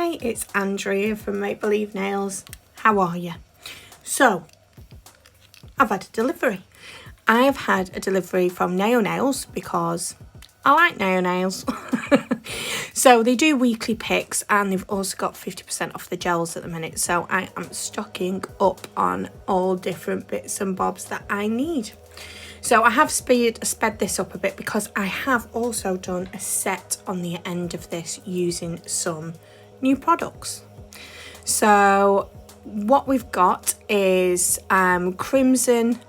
Hi, it's Andrea from Make Believe Nails. How are you? So, I've had a delivery. I've had a delivery from Naio Nails because I like Naio Nails. So they do weekly picks and they've also got 50% off the gels at the minute. So I am stocking up on all different bits and bobs that I need. So I have sped this up a bit because I have also done a set on the end of this using some new products. So what we've got is Crimson,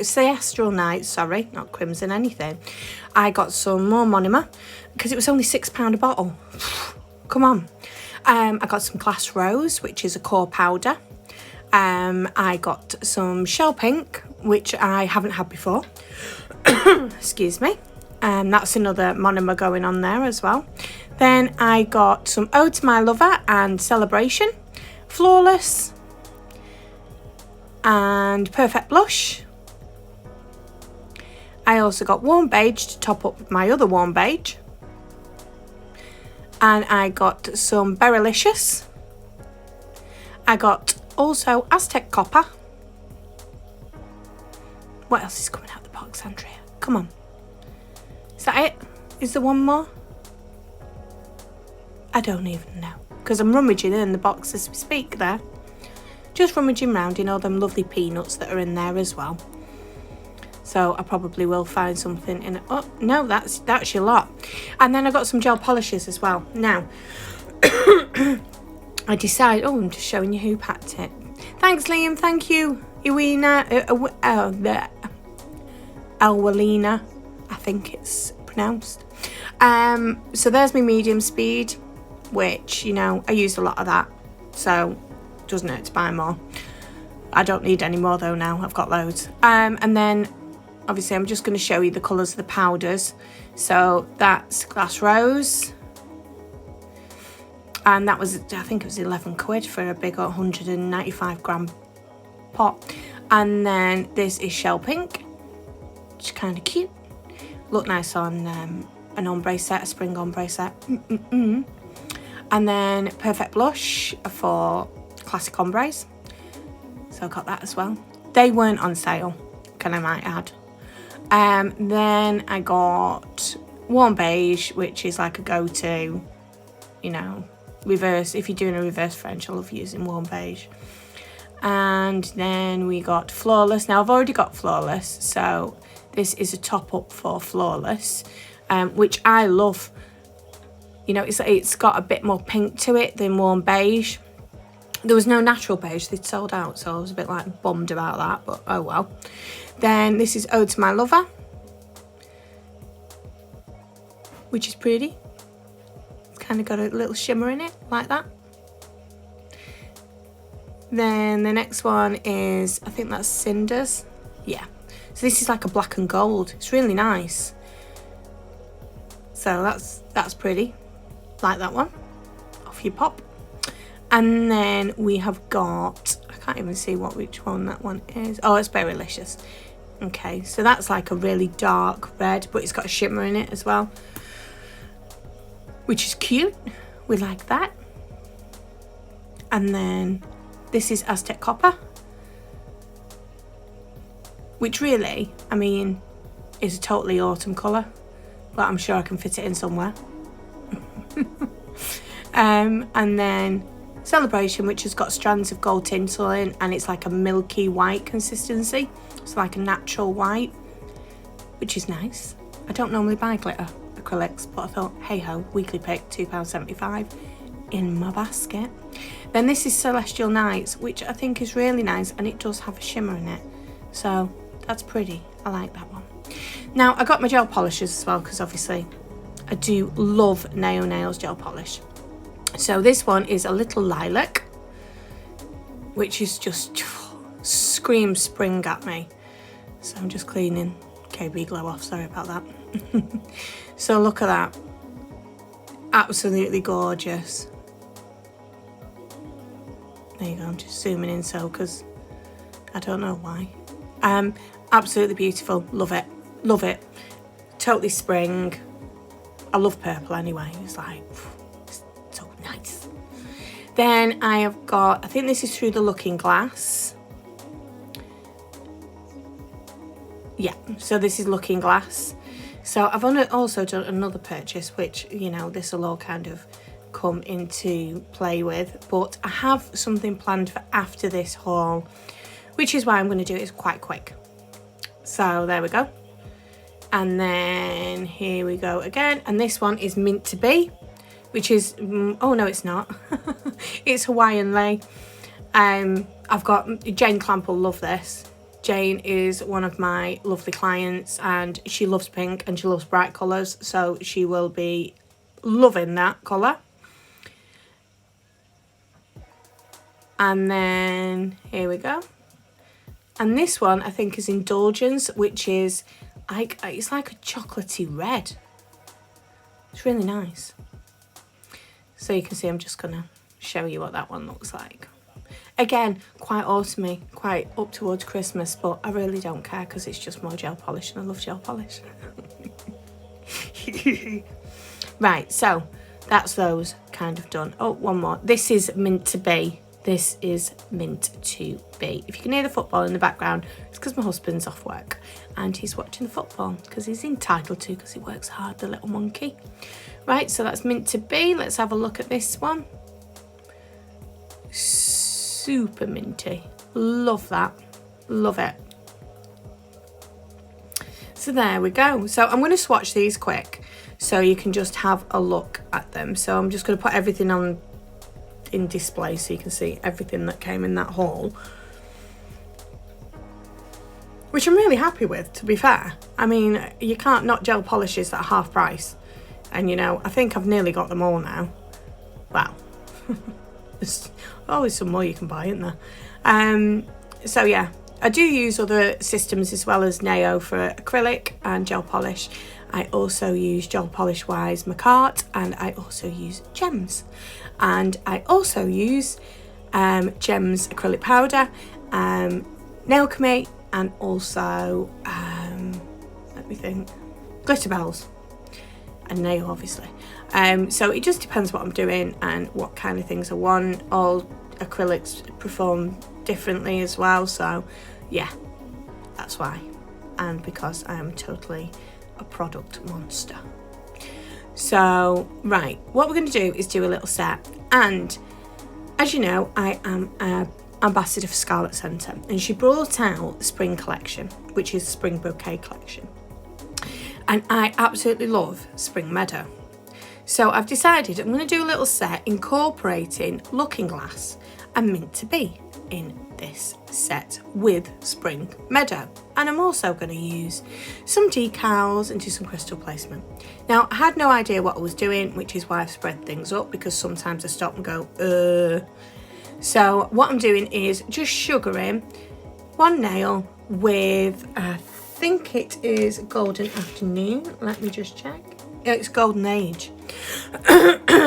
Celestial Night, sorry, not Crimson anything. I got some more monomer because it was only £6 a bottle. Come on. I got some Glass Rose, which is a core powder. I got some Shell Pink, which I haven't had before. Excuse me. That's another monomer going on there as well. Then I got some Ode to My Lover and Celebration, Flawless, and Perfect Blush. I also got Warm Beige to top up my other Warm Beige. And I got some Berrylicious. I got also Aztec Copper. What else is coming out of the box, Andrea? Come on. Is that it? Is there one more? I don't even know. Because I'm rummaging in the box as we speak there. Just rummaging around in all them lovely peanuts that are in there as well. So I probably will find something in it. Oh, no, that's your lot. And then I got some gel polishes as well. Now, I decided... Oh, I'm just showing you who packed it. Thanks, Liam. Thank you. Elwalina, I think it's pronounced. So there's my medium speed, which, you know, I use a lot of that. So it doesn't hurt to buy more. I don't need any more though now. I've got loads. And then... Obviously, I'm just going to show you the colours of the powders. So that's Glass Rose. And that was, I think it was 11 quid for a big 195 gram pot. And then this is Shell Pink, which is kind of cute. Look nice on an ombre set, a spring ombre set. And then Perfect Blush for classic ombres. So I got that as well. They weren't on sale, can I might add. Then I got Warm Beige, which is like a go-to, you know, reverse. If you're doing a reverse French, I love using Warm Beige. And then we got Flawless. Now I've already got Flawless, so this is a top-up for Flawless, which I love. You know, it's got a bit more pink to it than Warm Beige. There was no natural beige, they'd sold out, so I was a bit like bummed about that, but oh well. Then this is Ode to My Lover, which is pretty. It's kind of got a little shimmer in it, like that. Then the next one is, I think that's Cinders. Yeah. So this is like a black and gold. It's really nice. So that's pretty. Like that one. Off you pop. And then we have got, I can't even see which one that one is. Oh, it's Berrylicious. Okay, so that's like a really dark red, but it's got a shimmer in it as well, which is cute. We like that. And then this is Aztec Copper, which really, I mean, is a totally autumn colour, but I'm sure I can fit it in somewhere. And then Celebration, which has got strands of gold tinsel in, and it's like a milky white consistency. It's like a natural white, which is nice. I don't normally buy glitter acrylics, but I thought, hey ho, weekly pick, £2.75 in my basket. Then this is Celestial Nights, which I think is really nice, and it does have a shimmer in it. So that's pretty. I like that one. Now I got my gel polishes as well, because obviously I do love Naio Nails gel polish. So this one is a little lilac, which is just screams spring at me. So I'm just cleaning KB Glow off, sorry about that. So look at that. Absolutely gorgeous. There you go, I'm just zooming in so, because I don't know why. Absolutely beautiful, love it, love it. Totally spring. I love purple anyway, it's like, so nice. Then I have got, I think this is through the Looking Glass. Yeah, so this is Looking Glass. So I've also done another purchase, which, you know, this will all kind of come into play with. But I have something planned for after this haul, which is why I'm going to do it quite quick. So there we go. And then here we go again. And this one is Mint to Be, which is, oh no, it's not. It's Hawaiian lei. I've got, Jane Clamp will love this. Jane is one of my lovely clients and she loves pink and she loves bright colours. So she will be loving that colour. And then here we go. And this one I think is Indulgence, which is like, it's like a chocolatey red. It's really nice. So you can see I'm just gonna show you what that one looks like. Again, quite autumny, quite up towards Christmas, but I really don't care because it's just more gel polish and I love gel polish. Right, so that's those kind of done. Oh, one more. This is Mint to Be. This is Mint to Be. If you can hear the football in the background, it's because my husband's off work and he's watching the football because he's entitled to, because he works hard, the little monkey. Right, so that's Mint to Be. Let's have a look at this one. Super minty. Love that. Love it. So there we go. So I'm going to swatch these quick so you can just have a look at them. So I'm just going to put everything on in display so you can see everything that came in that haul, which I'm really happy with, to be fair. I mean, you can't not gel polishes at half price, and you know, I think I've nearly got them all now. Wow. There's always some more you can buy, isn't there? So yeah, I do use other systems as well as Naio for acrylic and gel polish. I also use gel polish wise Makartt, and I also use Gems, and I also use Gems acrylic powder, nail comate, and also let me think, glitter bells, and nail obviously. So it just depends what I'm doing and what kind of things I want. All acrylics perform differently as well, so yeah, that's why. And because I am totally a product monster. So right, what we're going to do is do a little set, and as you know, I am an ambassador for Scarlett Senter, and she brought out the spring collection, which is the spring bouquet collection, and I absolutely love Spring Meadow. So I've decided I'm going to do a little set incorporating Looking Glass and Mint to Be in this set with Spring Meadow. And I'm also going to use some decals and do some crystal placement. Now, I had no idea what I was doing, which is why I've spread things up, because sometimes I stop and go, So what I'm doing is just sugaring one nail with, I think it is Golden Afternoon. Let me just check. It's Golden Age.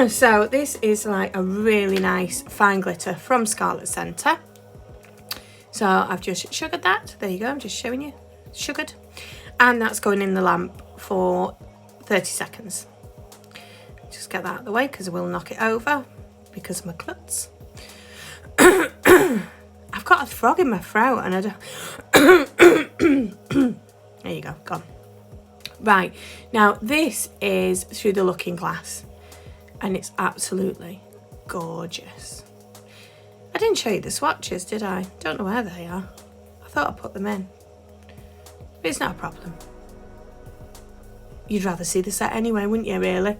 So this is like a really nice fine glitter from Scarlett Senter. So I've just sugared that. There you go, I'm just showing you. Sugared. And that's going in the lamp for 30 seconds. Just get that out of the way because I will knock it over because of my klutz. I've got a frog in my throat and I don't... There you go, gone. Right, now this is through the Looking Glass and it's absolutely gorgeous. I didn't show you the swatches, did I? Don't know where they are. I thought I put them in. But it's not a problem. You'd rather see the set anyway, wouldn't you, really?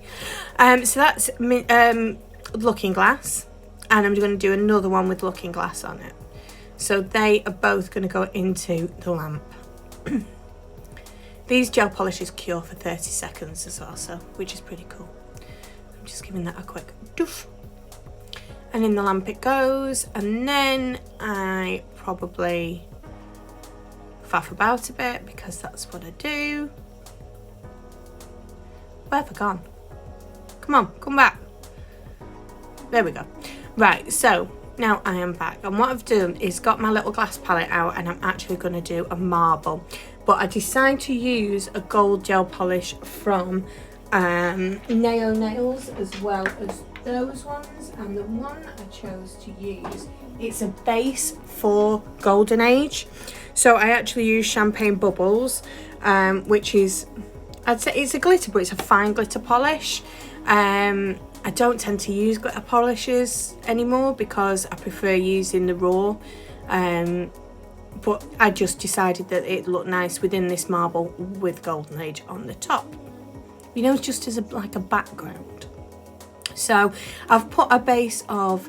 So that's Looking Glass, and I'm going to do another one with Looking Glass on it. So they are both going to go into the lamp. These gel polishes cure for 30 seconds as well, so which is pretty cool. I'm just giving that a quick doof. And in the lamp it goes, and then I probably faff about a bit because that's what I do. Where have I gone? Come on, come back. There we go. Right, so now I am back, and what I've done is got my little glass palette out, and I'm actually going to do a marble. But I decided to use a gold gel polish from Naio Nails as well as those ones, and the one I chose to use, it's a base for Golden Age. So I actually use Champagne Bubbles, which is, I'd say it's a glitter, but it's a fine glitter polish. I don't tend to use glitter polishes anymore because I prefer using the raw. But I just decided that it looked nice within this marble with Golden Age on the top. You know, just as like a background. So I've put a base of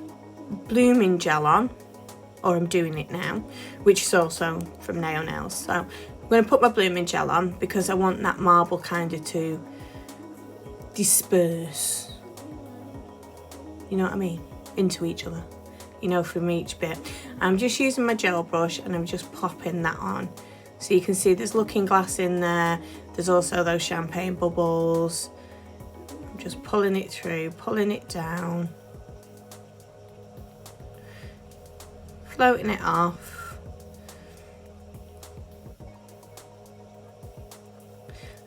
blooming gel on, or I'm doing it now, which is also from Naio Nails. So I'm going to put my blooming gel on because I want that marble kind of to disperse, you know what I mean, into each other, you know, from each bit. I'm just using my gel brush and I'm just popping that on. So you can see there's looking glass in there. There's also those champagne bubbles. I'm just pulling it through, pulling it down, floating it off.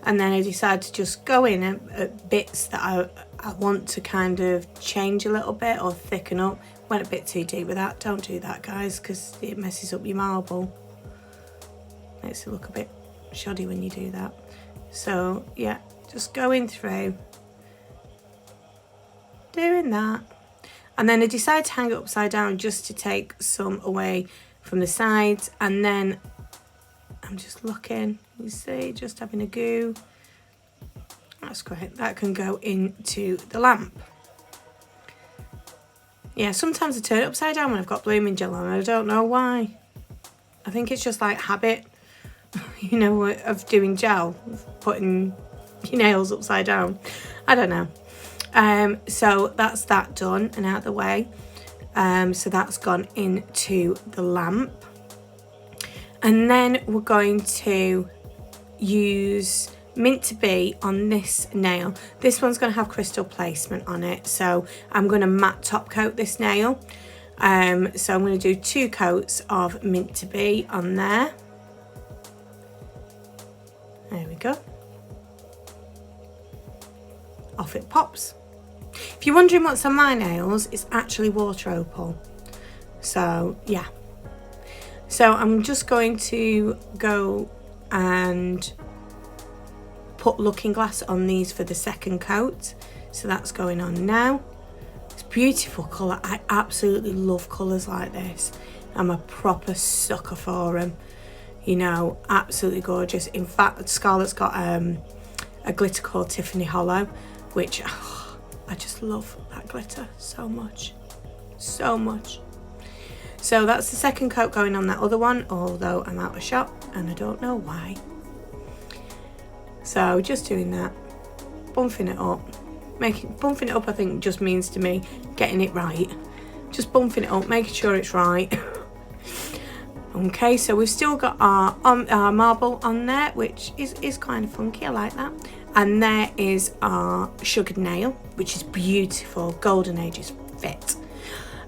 And then I decided to just go in at bits that I want to kind of change a little bit or thicken up. Went a bit too deep with that. Don't do that, guys, because it messes up your marble. Makes it look a bit shoddy when you do that. So yeah, just going through, doing that. And then I decided to hang it upside down just to take some away from the sides. And then I'm just looking, you see, just having a go. That's great. That can go into the lamp. Yeah, sometimes I turn it upside down when I've got blooming gel on. I don't know why. I think it's just like habit, you know, of doing gel, of putting your nails upside down. I don't know. So that's that done and out of the way. So that's gone into the lamp. And then we're going to use Mint to Be on this nail. This one's going to have crystal placement on it, so I'm going to matte top coat this nail. So I'm going to do 2 coats of Mint to Be on there. There we go. Off it pops. If you're wondering what's on my nails, it's actually water opal. So yeah. So I'm just going to go and put looking glass on these for the second coat. So that's going on now. It's a beautiful colour. I absolutely love colours like this. I'm a proper sucker for them. You know, absolutely gorgeous. In fact, Scarlett's got a glitter called Tiffany Hollow, which I just love that glitter so much. So much. So that's the second coat going on that other one, although I'm out of shot and I don't know why. So just doing that, bumping it up. Bumping it up, I think, just means to me getting it right. Just bumping it up, making sure it's right. Okay, so we've still got our marble on there, which is kind of funky. I like that. And there is our sugared nail, which is beautiful. Golden Age is fit.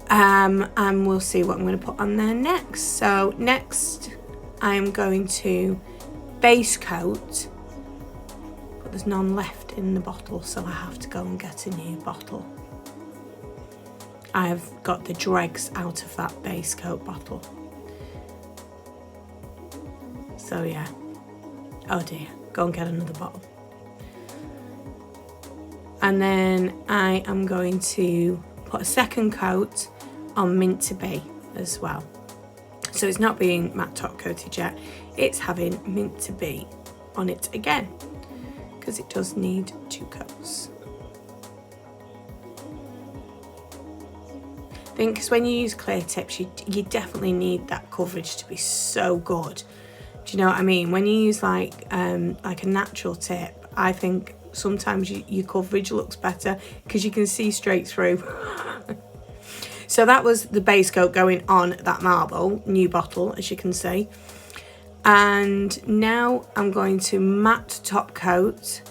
And we'll see what I'm going to put on there next. So next I'm going to base coat, but there's none left in the bottle, so I have to go and get a new bottle. I've got the dregs out of that base coat bottle. So yeah, oh dear, go and get another bottle. And then I am going to put a second coat on Mint to Be as well. So it's not being matte top coated yet, it's having Mint to Be on it again, because it does need 2 coats. I think because when you use clear tips, you definitely need that coverage to be so good. Do you know what I mean? When you use like a natural tip, I think sometimes your coverage looks better because you can see straight through. So that was the base coat going on that marble, new bottle, as you can see. And now I'm going to matte top coat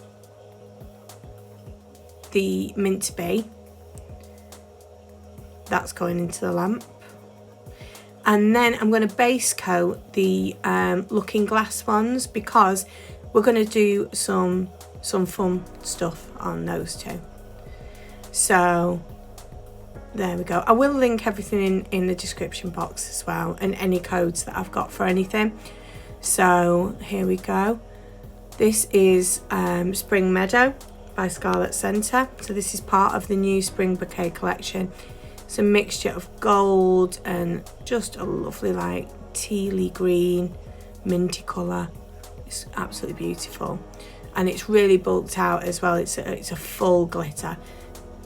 the Mint to Be. That's going into the lamp. And then I'm going to base coat the looking glass ones, because we're going to do some fun stuff on those two. So There we go. I will link everything in the description box as well, and any codes that I've got for anything. So here we go. This is Spring Meadow by Scarlett Senter. So this is part of the new Spring Bouquet collection. It's a mixture of gold and just a lovely like tealy green, minty colour. It's absolutely beautiful, and it's really bulked out as well. It's a full glitter.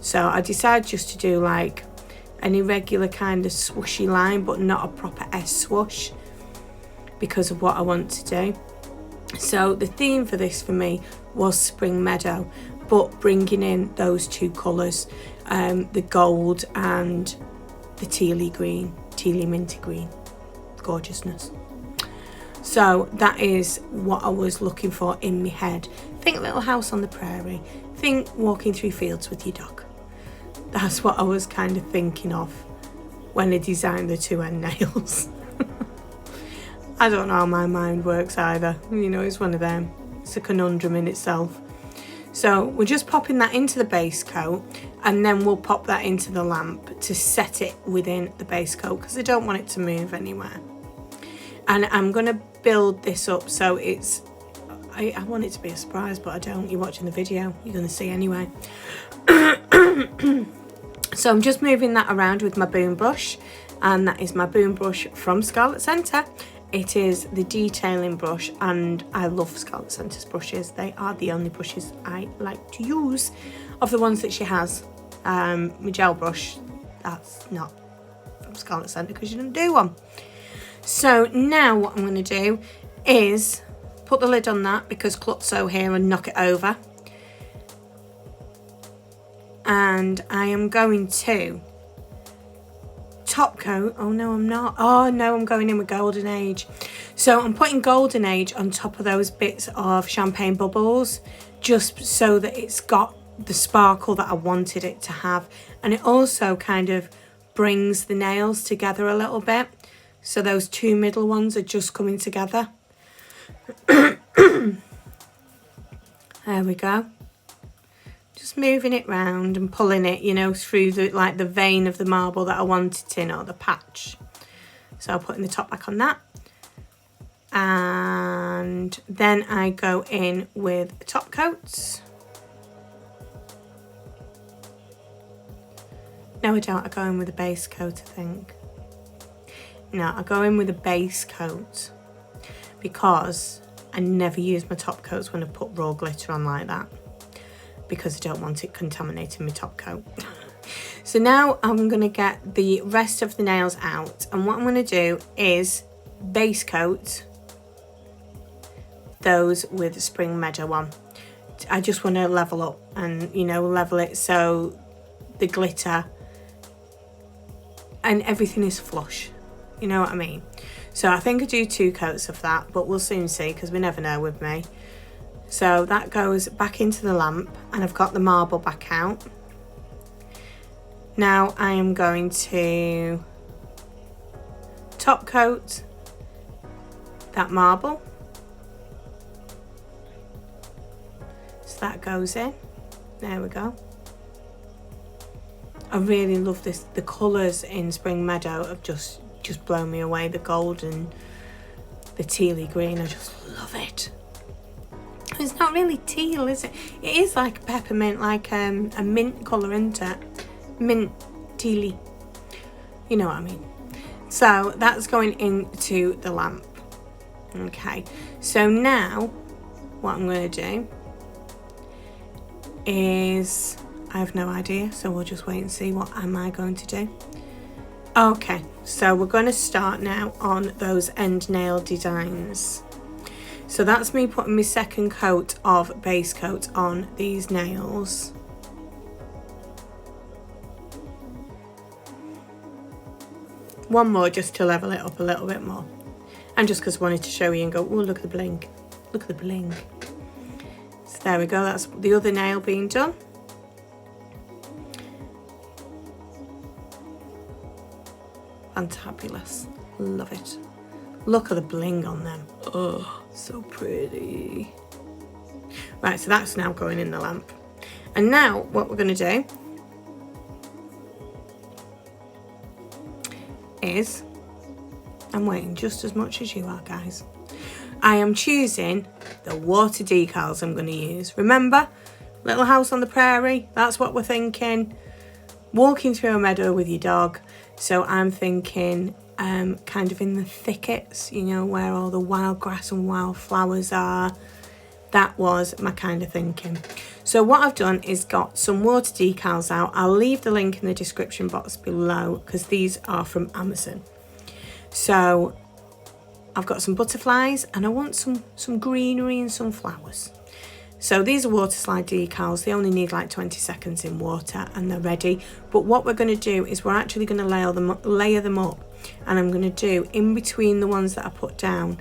So I decided just to do like an irregular kind of swooshy line, but not a proper S swoosh, because of what I want to do. So the theme for this for me was Spring Meadow, but bringing in those two colours, the gold and the tealy green, tealy minty green. Gorgeousness. So that is what I was looking for in my head. Think Little House on the Prairie. Think walking through fields with your dog. That's what I was kind of thinking of when I designed the two end nails. I don't know how my mind works either. You know, it's one of them. It's a conundrum in itself. So we're just popping that into the base coat, and then we'll pop that into the lamp to set it within the base coat, because I don't want it to move anywhere. And I'm going to build this up so it's... I want it to be a surprise, but I don't. You're watching the video. You're going to see anyway. So I'm just moving that around with my boom brush, and that is my boom brush from Scarlett Senter. It is the detailing brush, and I love Scarlett Senter's brushes. They are the only brushes I like to use of the ones that she has. My gel brush, that's not from Scarlett Senter because she didn't do one. So now what I'm going to do is put the lid on that, because Klutzo here, and knock it over. And I am going to top coat. Oh no, I'm not. Oh no, I'm going in with Golden Age. So I'm putting Golden Age on top of those bits of champagne bubbles, just so that it's got the sparkle that I wanted it to have. And it also kind of brings the nails together a little bit. So those two middle ones are just coming together. There we go. Just moving it round and pulling it, you know, through the like the vein of the marble that I want it in, or the patch. So I'm putting the top back on that. And then I go in with top coats. No, I don't. I go in with a base coat, I think. No, I go in with a base coat, because I never use my top coats when I put raw glitter on like that, because I don't want it contaminating my top coat. So now I'm going to get the rest of the nails out, and what I'm going to do is base coat those with Spring Meadow on. I just want to level up and, you know, level it so the glitter and everything is flush, you know what I mean? So I think I do 2 coats of that, but we'll soon see, because we never know with me. So that goes back into the lamp, and I've got the marble back out. Now I am going to top coat that marble. So that goes in. There we go. I really love this. The colours in Spring Meadow have just blown me away. The gold and the tealy green, I just love it. It's not really teal, is it? It is like peppermint, like a mint colour, isn't it? Mint, tealy. You know what I mean. So that's going into the lamp. Okay, so now what I'm going to do is, I have no idea, so we'll just wait and see what am I going to do. Okay, so we're going to start now on those end nail designs. So that's me putting my second coat of base coat on these nails. One more just to level it up a little bit more. And just because I wanted to show you and go, oh, look at the bling. Look at the bling. So there we go, that's the other nail being done. Fantabulous. Love it. Look at the bling on them. Oh, so pretty. Right, so that's now going in the lamp. And now what we're going to do is, I'm waiting just as much as you are, guys. I am choosing the water decals I'm going to use. Remember, little house on the prairie, that's what we're thinking. Walking through a meadow with your dog. So I'm thinking kind of in the thickets, you know, where all the wild grass and wild flowers are. That was my kind of thinking. So what I've done is got some water decals out. I'll leave the link in the description box below because these are from Amazon. So I've got some butterflies and I want some greenery and some flowers. So these are water slide decals. They only need like 20 seconds in water and they're ready. But what we're going to do is we're actually going to layer them up. And I'm going to do, in between the ones that I put down,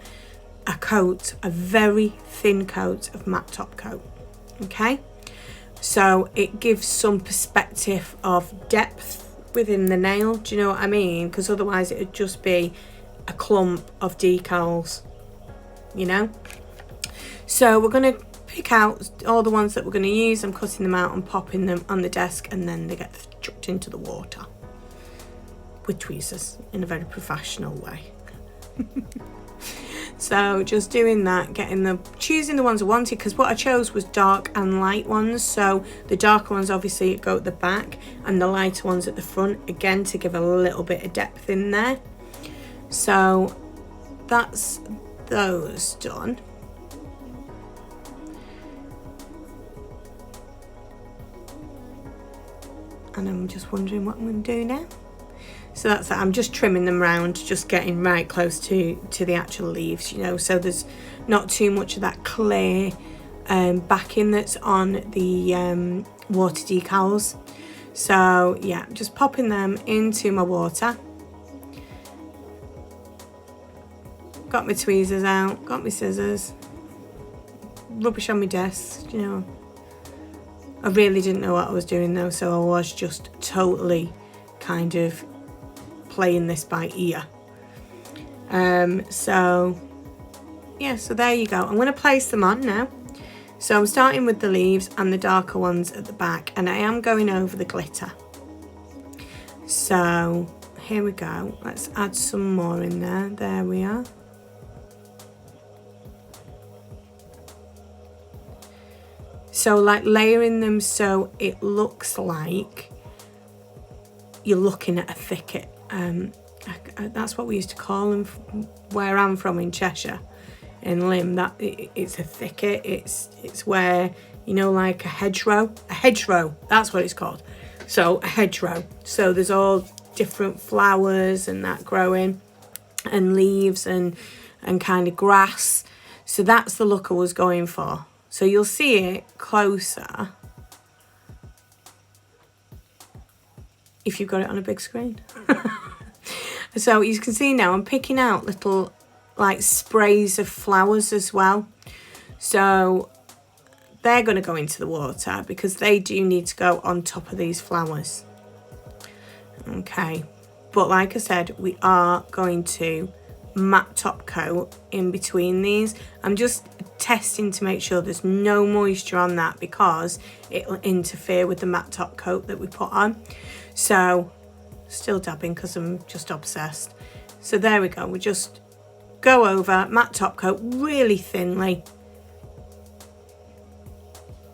a very thin coat of matte top coat. Okay? So it gives some perspective of depth within the nail. Do you know what I mean? Because otherwise it would just be a clump of decals, you know? So we're going to pick out all the ones that we're going to use. I'm cutting them out and popping them on the desk, and then they get chucked into the water with tweezers in a very professional way. So just doing that, choosing the ones I wanted, because what I chose was dark and light ones. So the darker ones obviously go at the back and the lighter ones at the front, again to give a little bit of depth in there. So that's those done. And I'm just wondering what I'm going to do now. So that's it. I'm just trimming them round, just getting right close to the actual leaves, you know, so there's not too much of that clear backing that's on the water decals. So yeah, just popping them into my water. Got my tweezers out, got my scissors. Rubbish on my desk, you know. I really didn't know what I was doing though, so I was just totally kind of playing this by ear. So yeah, so there you go. I'm going to place them on now. So I'm starting with the leaves and the darker ones at the back, and I am going over the glitter. So here we go. Let's add some more in there. There we are. So like layering them so it looks like you're looking at a thicket. That's what we used to call them where I'm from in Cheshire, in Lim. That it's a thicket. It's where, you know, like a hedgerow. A hedgerow. That's what it's called. So a hedgerow. So there's all different flowers and that growing, and leaves and kind of grass. So that's the look I was going for. So you'll see it closer if you've got it on a big screen. So you can see now I'm picking out little like sprays of flowers as well. So they're going to go into the water because they do need to go on top of these flowers. Okay, but like I said, we are going to matte top coat in between these. I'm just testing to make sure there's no moisture on that because it'll interfere with the matte top coat that we put on. So still dabbing because I'm just obsessed. So there we go. We just go over matte top coat really thinly.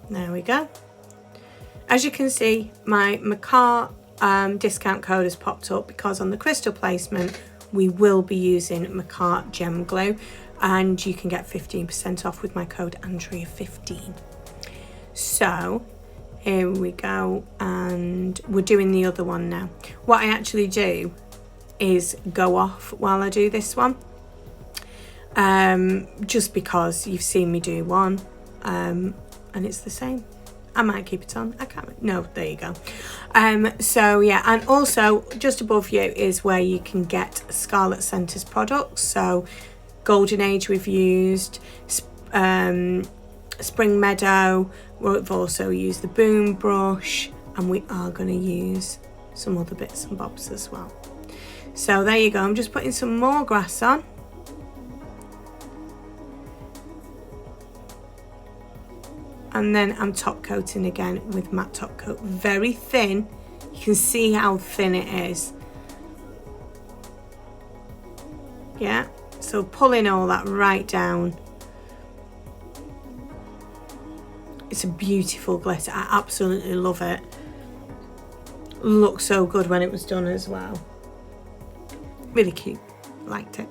There we go. As you can see, my Makartt discount code has popped up because on the crystal placement we will be using Makartt gem glue, and you can get 15% off with my code Andrea15. So here we go, and we're doing the other one now. What I actually do is go off while I do this one, just because you've seen me do one, and it's the same. I might keep it on. I can't. No, there you go. So yeah, and also just above you is where you can get Scarlett Senter's products. So Golden Age we've used, Spring Meadow. We've also used the Boom Brush, and we are going to use some other bits and bobs as well. So there you go. I'm just putting some more grass on. And then I'm top coating again with matte top coat, very thin. You can see how thin it is. Yeah, so pulling all that right down. It's a beautiful glitter. I absolutely love it. Looks so good when it was done as well. Really cute. Liked it.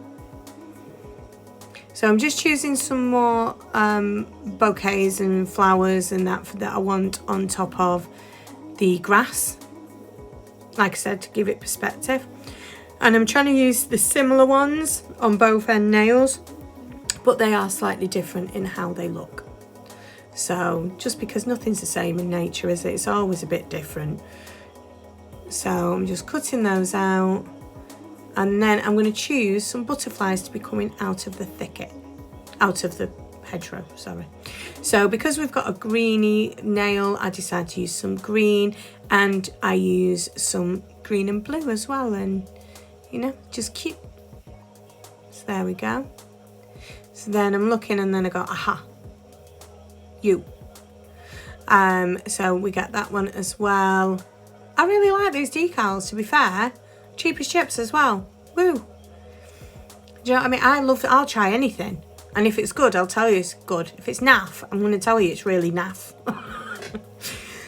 So I'm just choosing some more bouquets and flowers and that I want on top of the grass. Like I said, to give it perspective. And I'm trying to use the similar ones on both end nails, but they are slightly different in how they look. So just because nothing's the same in nature, is it? It's always a bit different. So I'm just cutting those out, and then I'm going to choose some butterflies to be coming out of the thicket, out of the hedgerow, sorry. So because we've got a greeny nail, I decided to use some green, and I use some green and blue as well, and you know, just cute. So there we go. So then I'm looking, and then I go, aha, you. So we get that one as well. I really like these decals, to be fair. Cheap as chips as well. Woo. Do you know what I mean? I'll try anything. And if it's good, I'll tell you it's good. If it's naff, I'm going to tell you it's really naff.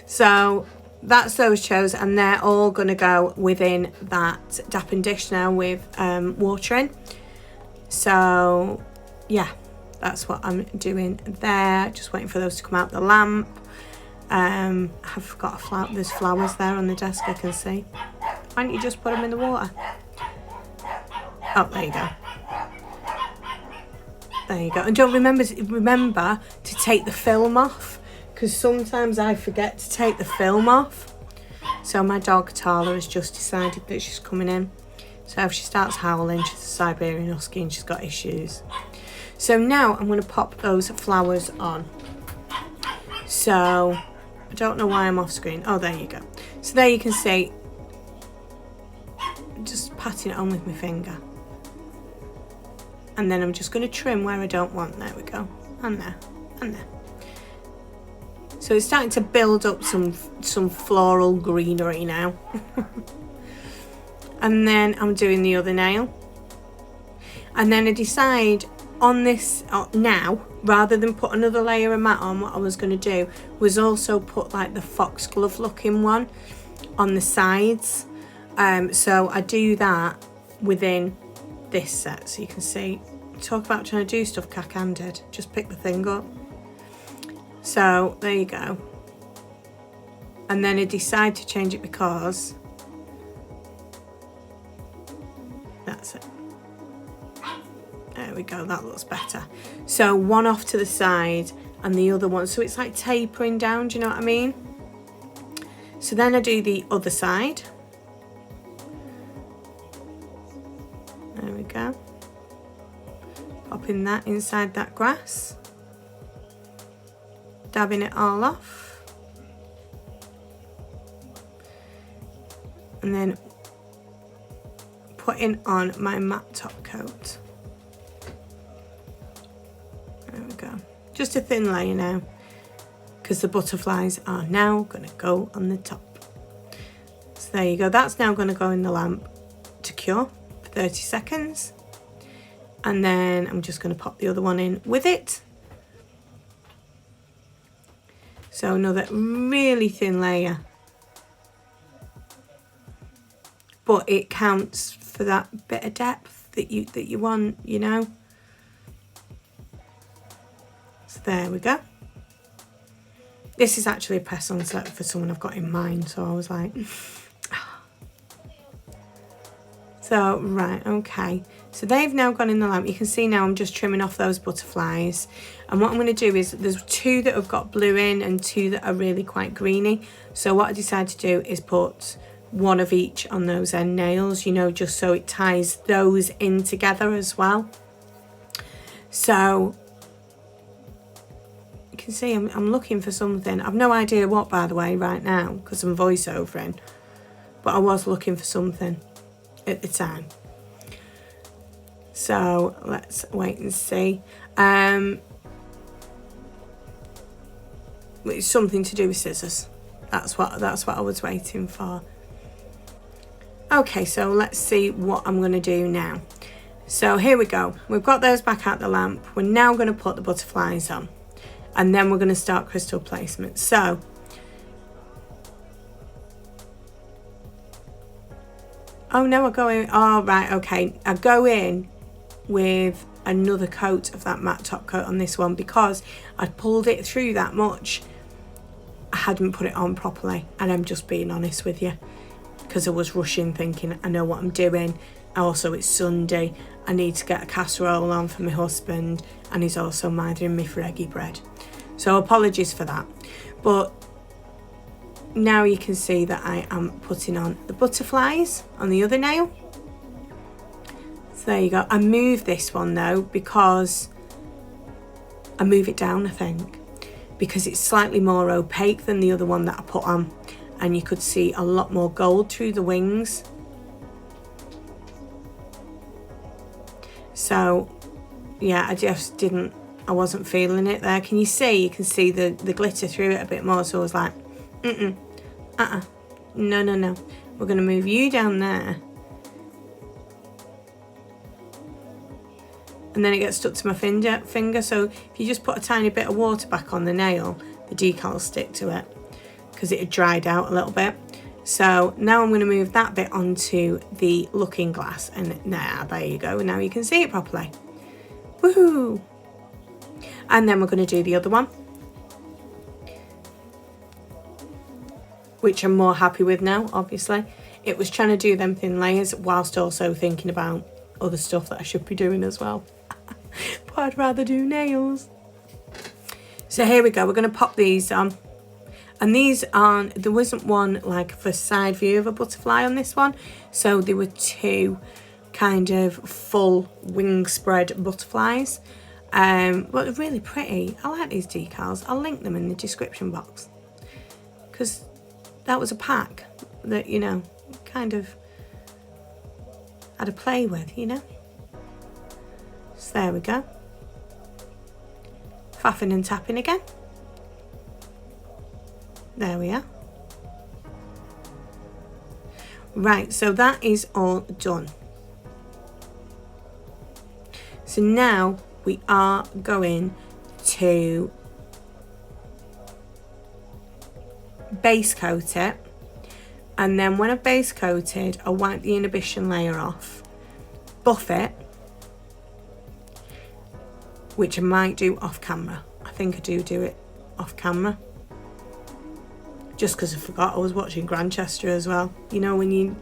So that's those chose, and they're all going to go within that dapping dish now with watering. So yeah, that's what I'm doing there. Just waiting for those to come out the lamp. I've got there's flowers there on the desk, I can see. Why don't you just put them in the water? Oh, there you go. There you go. And don't remember to take the film off, because sometimes I forget to take the film off. So my dog Tala has just decided that she's coming in. So if she starts howling, she's a Siberian Husky and she's got issues. So now I'm going to pop those flowers on. So I don't know why I'm off screen. Oh, there you go. So there you can see, just patting it on with my finger. And then I'm just going to trim where I don't want. There we go. And there. And there. So it's starting to build up some floral greenery now. And then I'm doing the other nail. And then I decide on this now, rather than put another layer of matte on, what I was going to do was also put like the foxglove looking one on the sides. So I do that within this set, so you can see. Talk about trying to do stuff cack-handed, just pick the thing up. So there you go. And then I decide to change it because that's it. There we go, that looks better. So one off to the side and the other one, so it's like tapering down, do you know what I mean? So then I do the other side. There we go. Popping that inside that grass. Dabbing it all off. And then putting on my matte top coat. There we go. Just a thin layer now, because the butterflies are now going to go on the top. So there you go. That's now going to go in the lamp to cure for 30 seconds. And then I'm just going to pop the other one in with it. So another really thin layer. But it counts for that bit of depth that you want, you know. So there we go. This is actually a press-on set for someone I've got in mind, so I was like... So, right, okay. So they've now gone in the lamp. You can see now I'm just trimming off those butterflies. And what I'm going to do is, there's 2 that have got blue in and 2 that are really quite greeny. So what I decided to do is put 1 of each on those end nails, you know, just so it ties those in together as well. So you can see I'm looking for something. I've no idea what, by the way, right now, because I'm voiceovering. But I was looking for something at the time. So let's wait and see. It's something to do with scissors. That's what I was waiting for. Okay, so let's see what I'm going to do now. So here we go. We've got those back out the lamp. We're now going to put the butterflies on. And then we're going to start crystal placement. So, oh no, I go in, oh right, okay. I go in with another coat of that matte top coat on this one because I pulled it through that much. I hadn't put it on properly, and I'm just being honest with you because I was rushing thinking I know what I'm doing. Also, it's Sunday. I need to get a casserole on for my husband, and he's also mithering me for eggy bread. So apologies for that. But now you can see that I am putting on the butterflies on the other nail. So there you go. I move this one though because I move it down, I think, because it's slightly more opaque than the other one that I put on, and you could see a lot more gold through the wings. So yeah, I wasn't feeling it there. Can you see? You can see the glitter through it a bit more. So I was like, no. We're going to move you down there. And then it gets stuck to my finger. So if you just put a tiny bit of water back on the nail, the decals stick to it because it had dried out a little bit. So now I'm going to move that bit onto the looking glass, and there you go. Now you can see it properly. Woohoo! And then we're going to do the other one, which I'm more happy with now, obviously. It was trying to do them thin layers whilst also thinking about other stuff that I should be doing as well. But I'd rather do nails. So here we go. We're going to pop these on. And these aren't, there wasn't one like for side view of a butterfly on this one. So there were two kind of full wing spread butterflies. But they're really pretty. I like these decals. I'll link them in the description box. Because that was a pack that, you know, kind of had a play with, you know. So there we go. Faffing and tapping again. There we are. Right, so that is all done. So now we are going to base coat it, and then when I've base coated, I'll wipe the inhibition layer off, buff it, which I might do off camera. I think I do it off camera. Just because I forgot I was watching Grantchester as well. You know, when you...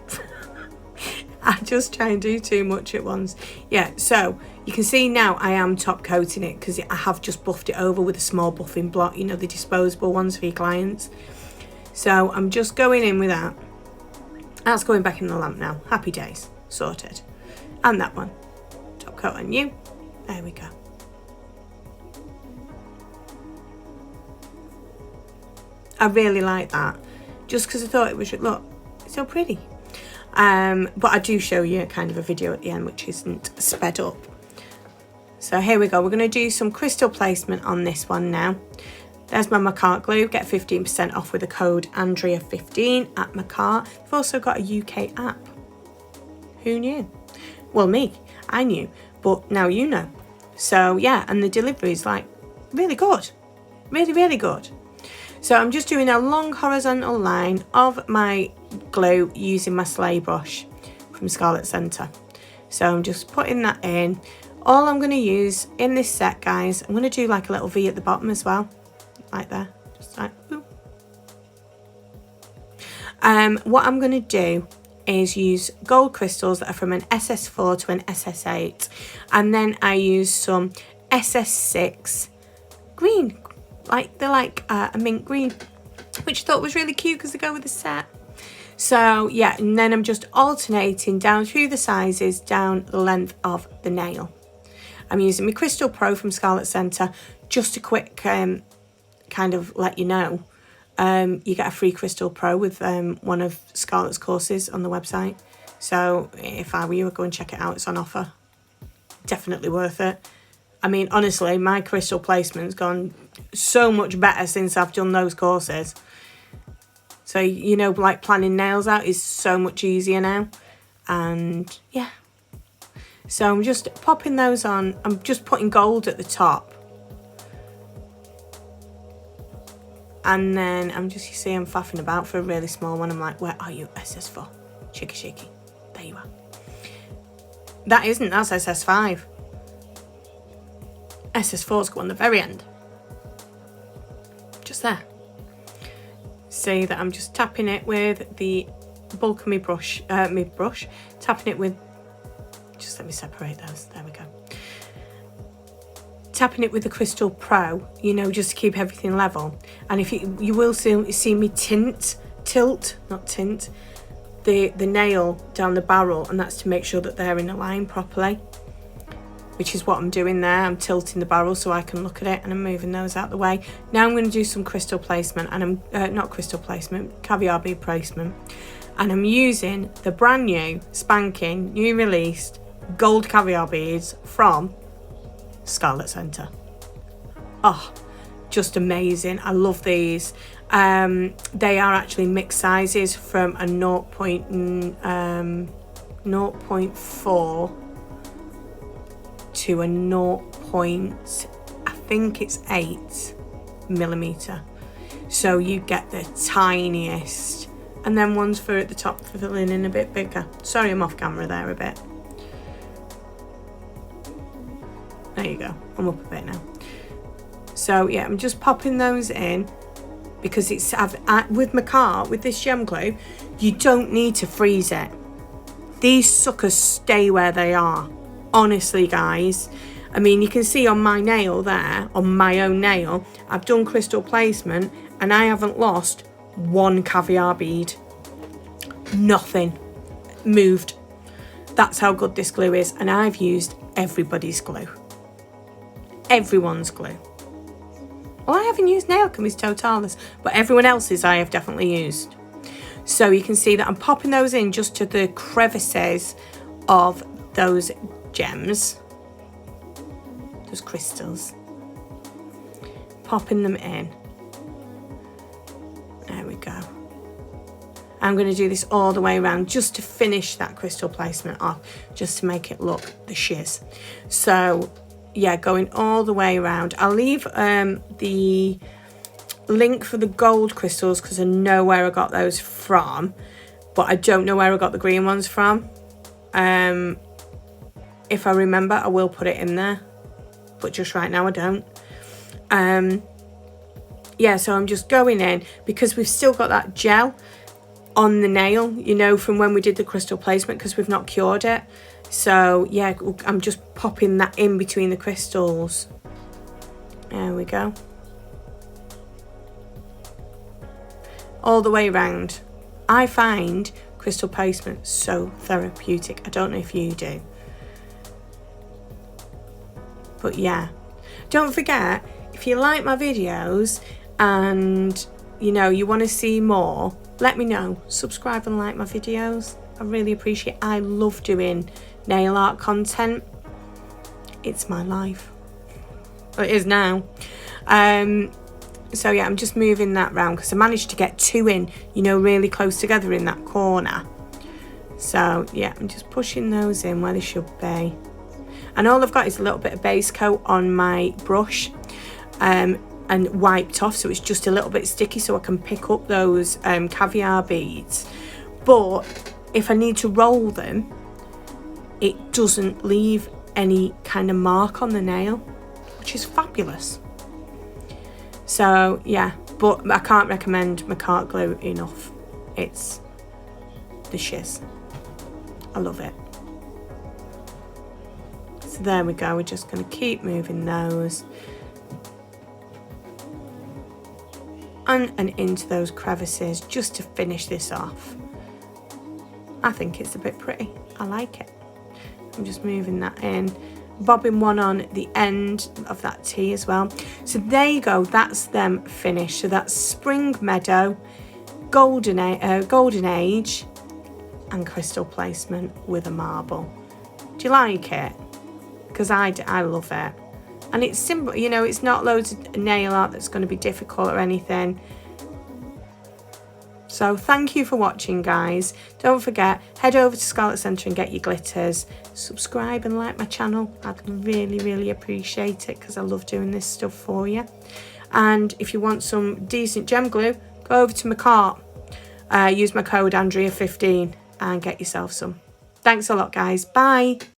I just try and do too much at once. Yeah, so you can see now I am top coating it because I have just buffed it over with a small buffing block. You know, the disposable ones for your clients. So I'm just going in with that. That's going back in the lamp now. Happy days. Sorted. And that one. Top coat on you. There we go. I really like that, just because I thought it was, look, it's so pretty. But I do show you kind of a video at the end which isn't sped up. So here we go. We're going to do some crystal placement on this one now. There's my Makartt glue. Get 15% off with the code Andrea15 at Makartt. We've also got a UK app. Who knew? Well, me. I knew. But now you know. So yeah, and the delivery is like really good. Really, really good. So I'm just doing a long horizontal line of my glue using my sleigh brush from Scarlett Senter. So I'm just putting that in. All I'm going to use in this set, guys, I'm going to do like a little V at the bottom as well. Like there. Just like, ooh. What I'm going to do is use gold crystals that are from an SS4 to an SS8. And then I use some SS6 green. Like they're like a mint green, which I thought was really cute because they go with the set. So yeah, and then I'm just alternating down through the sizes down the length of the nail. I'm using my Crystal Pro from Scarlett Senter. Just a quick kind of let you know, you get a free Crystal Pro with one of Scarlett's courses on the website. So if I were you, I'd go and check it out. It's on offer. Definitely worth it. I mean, honestly, my crystal placement's gone so much better since I've done those courses. So, you know, like planning nails out is so much easier now. And yeah. So I'm just popping those on. I'm just putting gold at the top. And then I'm just, you see I'm faffing about for a really small one. I'm like, where are you, SS4? Shaky, shaky. There you are. That isn't, that's SS5. SS4's go on the very end. Just there. See that I'm just tapping it with the bulk of my brush, tapping it with, just let me separate those, there we go. Tapping it with the Crystal Pro, you know, just to keep everything level. And if you will see me tilt the nail down the barrel, and that's to make sure that they're in a line properly, which is what I'm doing there. I'm tilting the barrel so I can look at it, and I'm moving those out the way. Now I'm going to do some crystal placement, and I'm not crystal placement, caviar bead placement, and I'm using the brand new spanking new released gold caviar beads from Scarlett Senter. Oh, just amazing. I love these. They are actually mixed sizes from a 0.4 to a 0.8 millimeter. So you get the tiniest, and then ones for at the top for filling in a bit bigger. Sorry, I'm off camera there a bit. There you go, I'm up a bit now. So yeah, I'm just popping those in because it's with Makartt, with this gem glue, you don't need to freeze it. These suckers stay where they are. Honestly, guys. I mean, you can see on my nail there, on my own nail, I've done crystal placement and I haven't lost one caviar bead. Nothing moved. That's how good this glue is, and I've used everybody's glue. Everyone's glue. Well, I haven't used Nail Chemist Totalis, but everyone else's I have definitely used. So you can see that I'm popping those in just to the crevices of those gems, those crystals. Popping them in. There we go. I'm going to do this all the way around just to finish that crystal placement off, just to make it look the shiz. So yeah, going all the way around. I'll leave the link for the gold crystals because I know where I got those from, but I don't know where I got the green ones from. If I remember, I will put it in there, but just right now I don't. Yeah, so I'm just going in because we've still got that gel on the nail, you know, from when we did the crystal placement, because we've not cured it. So yeah, I'm just popping that in between the crystals. There we go. All the way around. I find crystal placement so therapeutic. I don't know if you do. But yeah, don't forget, if you like my videos and you know you want to see more, let me know. Subscribe and like my videos. I really appreciate it. I love doing nail art content. It's my life. Well, it is now. So yeah, I'm just moving that round because I managed to get two in, you know, really close together in that corner. So yeah, I'm just pushing those in where they should be. And all I've got is a little bit of base coat on my brush and wiped off, so it's just a little bit sticky so I can pick up those caviar beads. But if I need to roll them, it doesn't leave any kind of mark on the nail, which is fabulous. So yeah, but I can't recommend Makartt glue enough. It's the shiz. I love it. So there we go, we're just going to keep moving those and into those crevices just to finish this off. I think it's a bit pretty. I like it. I'm just moving that in, bobbing one on the end of that T as well. So there you go, that's them finished. So that's Spring Meadow, Golden Age and crystal placement with a marble. Do you like it? Because I love it. And it's simple, you know, it's not loads of nail art that's going to be difficult or anything. So thank you for watching, guys. Don't forget, head over to Scarlett Senter and get your glitters. Subscribe and like my channel. I'd really appreciate it because I love doing this stuff for you. And if you want some decent gem glue, go over to Makartt. Use my code Andrea15 and get yourself some. Thanks a lot, guys. Bye.